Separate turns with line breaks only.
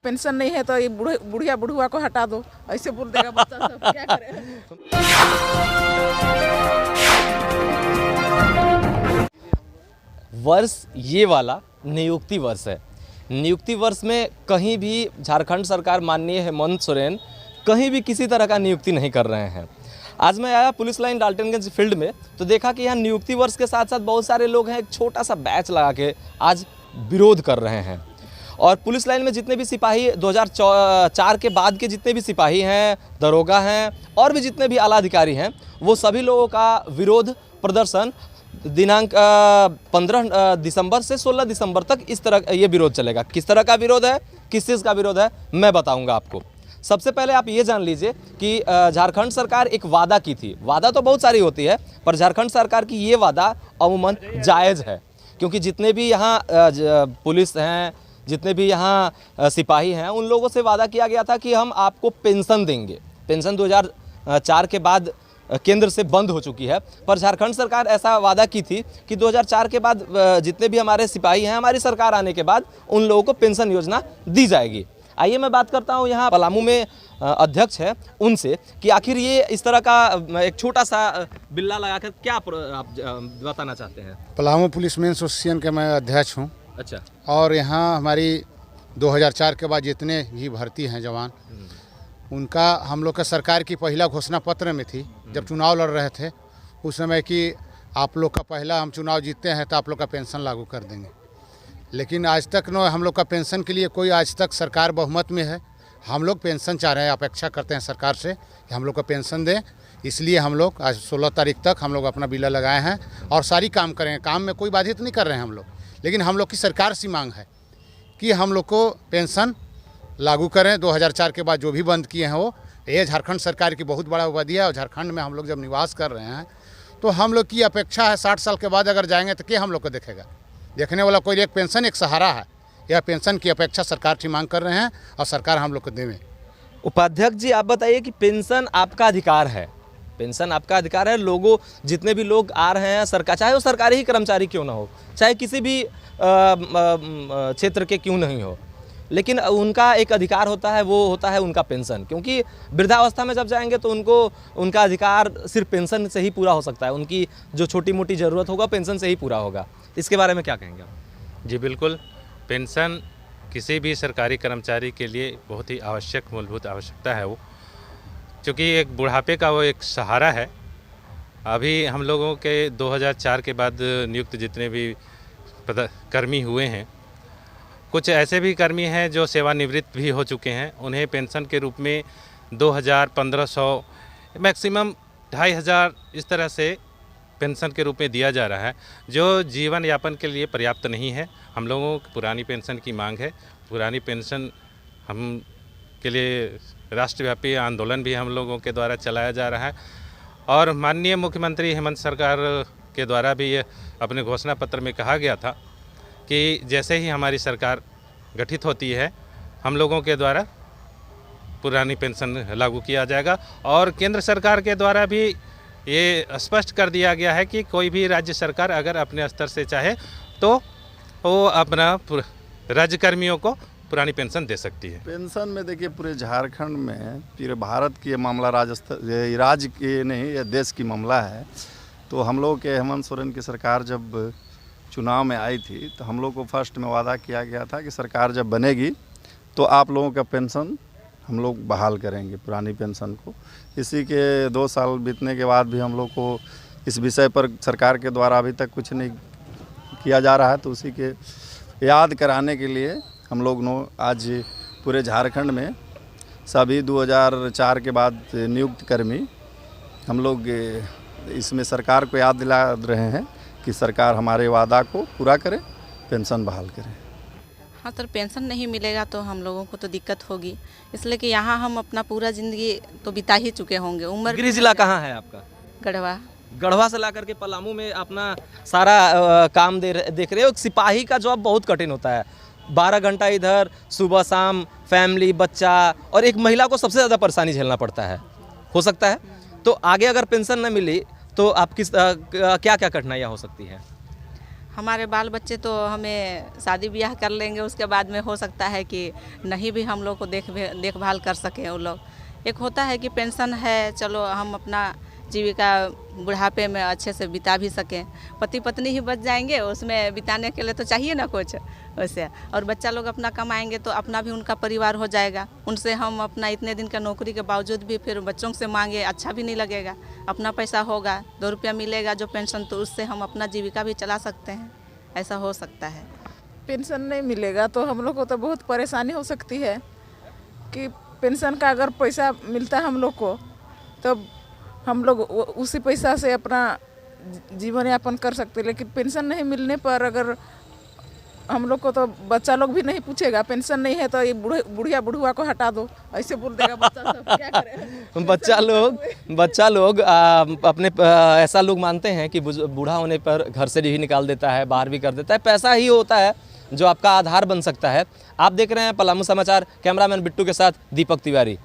Pension नहीं है तो ये बुढ़िया बुढ़ुआ को हटा दो, ऐसे बोल देगा बच्चा सब, क्या करें।
वर्ष ये वाला नियुक्ति वर्ष है। नियुक्ति वर्ष में कहीं भी झारखंड सरकार माननीय हेमंत सोरेन कहीं भी किसी तरह का नियुक्ति नहीं कर रहे हैं। आज मैं आया पुलिस लाइन डाल्टनगंज फील्ड में तो देखा कि यहाँ नियुक्ति वर्ष के साथ साथ बहुत सारे लोग हैं, एक छोटा सा बैच लगा के आज विरोध कर रहे हैं। और पुलिस लाइन में जितने भी सिपाही 2004 के बाद के जितने भी सिपाही हैं, दरोगा हैं और भी जितने भी आला अधिकारी हैं, वो सभी लोगों का विरोध प्रदर्शन दिनांक 15 दिसंबर से 16 दिसंबर तक इस तरह ये विरोध चलेगा। किस तरह का विरोध है, किस चीज़ का विरोध है, मैं बताऊंगा आपको। सबसे पहले आप ये जान लीजिए कि झारखंड सरकार एक वादा की थी। वादा तो बहुत सारी होती है, पर झारखंड सरकार की ये वादा अमूमन जायज़ है, क्योंकि जितने भी यहाँ पुलिस हैं, जितने भी यहाँ सिपाही हैं, उन लोगों से वादा किया गया था कि हम आपको पेंशन देंगे। पेंशन 2004 के बाद केंद्र से बंद हो चुकी है, पर झारखंड सरकार ऐसा वादा की थी कि 2004 के बाद जितने भी हमारे सिपाही हैं, हमारी सरकार आने के बाद उन लोगों को पेंशन योजना दी जाएगी। आइए मैं बात करता हूँ यहाँ पलामू में अध्यक्ष है उनसे कि आखिर ये इस तरह का एक छोटा सा बिल्ला लगाकर क्या आप बताना चाहते हैं।
पलामू पुलिस मेन एसोसिएशन के मैं अध्यक्ष हूँ।
अच्छा।
और यहाँ हमारी 2004 के बाद जितने भी भर्ती हैं जवान, उनका हम लोग का सरकार की पहला घोषणा पत्र में थी, जब चुनाव लड़ रहे थे उस समय कि आप लोग का पहला हम चुनाव जीतते हैं तो आप लोग का पेंशन लागू कर देंगे। लेकिन आज तक न हम लोग का पेंशन के लिए कोई आज तक सरकार बहुमत में है। हम लोग पेंशन चाह रहे हैं, अपेक्षा करते हैं सरकार से कि हम लोग को पेंशन दें। इसलिए हम लोग आज 16 तारीख तक हम लोग अपना बिल्ला लगाए हैं और सारी काम करें। काम में कोई बाधित नहीं कर रहे हैं हम लोग, लेकिन हम लोग की सरकार से मांग है कि हम लोग को पेंशन लागू करें। 2004 के बाद जो भी बंद किए हैं वो, ये झारखंड सरकार की बहुत बड़ा उपलब्धि है। और झारखंड में हम लोग जब निवास कर रहे हैं तो हम लोग की अपेक्षा है 60 साल के बाद अगर जाएंगे तो क्या हम लोग को देखेगा? देखने वाला कोई एक पेंशन एक सहारा है। यह पेंशन की अपेक्षा सरकार से मांग कर रहे हैं और सरकार हम लोग को देवे।
उपाध्यक्ष जी, आप बताइए कि पेंशन आपका अधिकार है, पेंशन आपका अधिकार है। लोगों जितने भी लोग आ रहे हैं सरकार, चाहे वो सरकारी ही कर्मचारी क्यों ना हो, चाहे किसी भी क्षेत्र के क्यों नहीं हो, लेकिन उनका एक अधिकार होता है, वो होता है उनका पेंशन। क्योंकि वृद्धावस्था में जब जाएंगे तो उनका अधिकार सिर्फ पेंशन से ही पूरा हो सकता है। उनकी जो छोटी मोटी ज़रूरत होगा पेंशन से ही पूरा होगा। इसके बारे में क्या कहेंगे आप?
जी बिल्कुल, पेंशन किसी भी सरकारी कर्मचारी के लिए बहुत ही आवश्यक, मूलभूत आवश्यकता है वो, क्योंकि एक बुढ़ापे का वो एक सहारा है। अभी हम लोगों के 2004 के बाद नियुक्त जितने भी कर्मी हुए हैं, कुछ ऐसे भी कर्मी हैं जो सेवानिवृत्त भी हो चुके हैं, उन्हें पेंशन के रूप में 2000, 1500, मैक्सिमम 2500 इस तरह से पेंशन के रूप में दिया जा रहा है, जो जीवन यापन के लिए पर्याप्त नहीं है। हम लोगों की पुरानी पेंशन की मांग है। पुरानी पेंशन हम के लिए राष्ट्रव्यापी आंदोलन भी हम लोगों के द्वारा चलाया जा रहा है। और माननीय मुख्यमंत्री हेमंत सरकार के द्वारा भी ये अपने घोषणा पत्र में कहा गया था कि जैसे ही हमारी सरकार गठित होती है, हम लोगों के द्वारा पुरानी पेंशन लागू किया जाएगा। और केंद्र सरकार के द्वारा भी ये स्पष्ट कर दिया गया है कि कोई भी राज्य सरकार अगर अपने स्तर से चाहे तो वो अपना राज्य कर्मियों को पुरानी पेंशन दे सकती है।
पेंशन में देखिए पूरे झारखंड में, पूरे भारत की ये मामला राज्य के नहीं, ये देश की मामला है। तो हम लोग के हेमंत सोरेन की सरकार जब चुनाव में आई थी तो हम लोग को फर्स्ट में वादा किया गया था कि सरकार जब बनेगी तो आप लोगों का पेंशन हम लोग बहाल करेंगे, पुरानी पेंशन को। इसी के 2 साल बीतने के बाद भी हम लोग को इस विषय पर सरकार के द्वारा अभी तक कुछ नहीं किया जा रहा है। तो उसी के याद कराने के लिए हम लोग आज पूरे झारखंड में सभी 2004 के बाद नियुक्त कर्मी हम लोग इसमें सरकार को याद दिला रहे हैं कि सरकार हमारे वादा को पूरा करे, पेंशन बहाल करे।
हाँ सर, पेंशन नहीं मिलेगा तो हम लोगों को तो दिक्कत होगी, इसलिए कि यहाँ हम अपना पूरा ज़िंदगी तो बिता ही चुके होंगे। उम्र
गृह जिला कहाँ है आपका?
गढ़वा।
गढ़वा से ला करके पलामू में अपना सारा काम देख रहे हो। सिपाही का जॉब बहुत कठिन होता है, 12 घंटा इधर, सुबह शाम, फैमिली, बच्चा, और एक महिला को सबसे ज़्यादा परेशानी झेलना पड़ता है, हो सकता है। तो आगे अगर पेंशन न मिली तो आप क्या क्या कठिनाइयाँ हो सकती हैं?
हमारे बाल बच्चे तो हमें शादी ब्याह कर लेंगे, उसके बाद में हो सकता है कि नहीं भी हम लोग को देखभाल कर सकें वो लोग। एक होता है कि पेंशन है, चलो हम अपना जीविका बुढ़ापे में अच्छे से बिता भी सकें। पति पत्नी ही बच जाएंगे, उसमें बिताने के लिए तो चाहिए ना कुछ वैसे, और बच्चा लोग अपना कमाएंगे तो अपना भी उनका परिवार हो जाएगा। उनसे हम अपना इतने दिन का नौकरी के बावजूद भी फिर बच्चों से मांगे, अच्छा भी नहीं लगेगा। अपना पैसा होगा, 2 रुपया मिलेगा जो पेंशन, तो उससे हम अपना जीविका भी चला सकते हैं, ऐसा हो सकता है।
पेंशन नहीं मिलेगा तो हम लोग को तो बहुत परेशानी हो सकती है कि पेंशन का अगर पैसा मिलता है हम लोग को तो हम लोग उसी पैसा से अपना जीवन यापन कर सकते हैं। लेकिन पेंशन नहीं मिलने पर अगर हम लोग को तो बच्चा लोग भी नहीं पूछेगा, पेंशन नहीं है तो ये बुढ़िया बुढ़ुआ को हटा दो, ऐसे बोल देगा बच्चा सब, क्या करें।
बच्चा लोग अपने ऐसा लोग मानते हैं कि बूढ़ा होने पर घर से भी निकाल देता है, बाहर भी कर देता है। पैसा ही होता है जो आपका आधार बन सकता है। आप देख रहे हैं पलामू समाचार, कैमरामैन बिट्टू के साथ दीपक तिवारी।